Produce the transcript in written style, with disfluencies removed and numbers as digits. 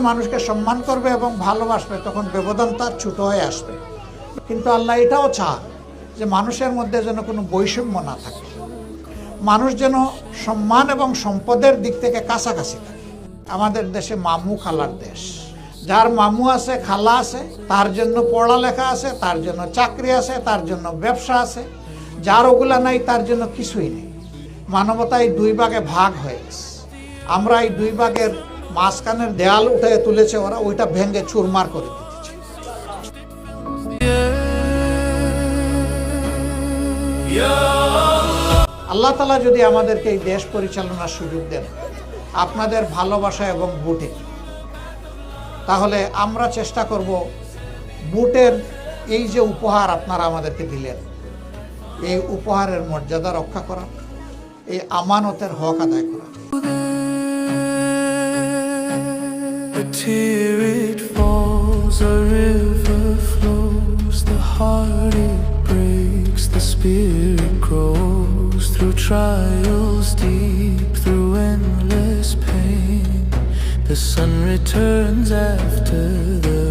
মানুষকে সম্মান করবে এবং ভালোবাসবে, তখন ব্যবধান তার ছোট হয়ে আসবে। কিন্তু আল্লাহ এটাও চান যে মানুষের মধ্যে যেন কোনো বৈষম্য না থাকে, মানুষ যেন সম্মান এবং সম্পদের দিক থেকে কাছাকাছি থাকে। আমাদের দেশে মামু খালার দেশ, যার মামু আছে খালা আছে তার জন্য পড়ালেখা আছে, তার জন্য চাকরি আছে, তার জন্য ব্যবসা আছে, যার ওগুলা নাই তার জন্য কিছুই নেই। মানবতা এই দুই ভাগে ভাগ হয়ে গেছে। আমরা এই দুই ভাগের মাঝখানের দেয়াল উঠে তুলেছে ওরা, ওইটা ভেঙে চুরমার করে দিতেছে। আল্লাহ তাআলা যদি আমাদেরকে এই দেশ পরিচালনার সুযোগ দেন আপনাদের ভালোবাসা এবং ভোটে, তাহলে আমরা চেষ্টা করব ভোটের এই যে উপহার আপনারা আমাদেরকে দিলেন, এই উপহারের মর্যাদা রক্ষা করা, এই আমানতের হক আদায় করা। A tear it falls, a river flows, the heart it breaks, the spirit grows through trials deep, through endless pain. The sun returns after the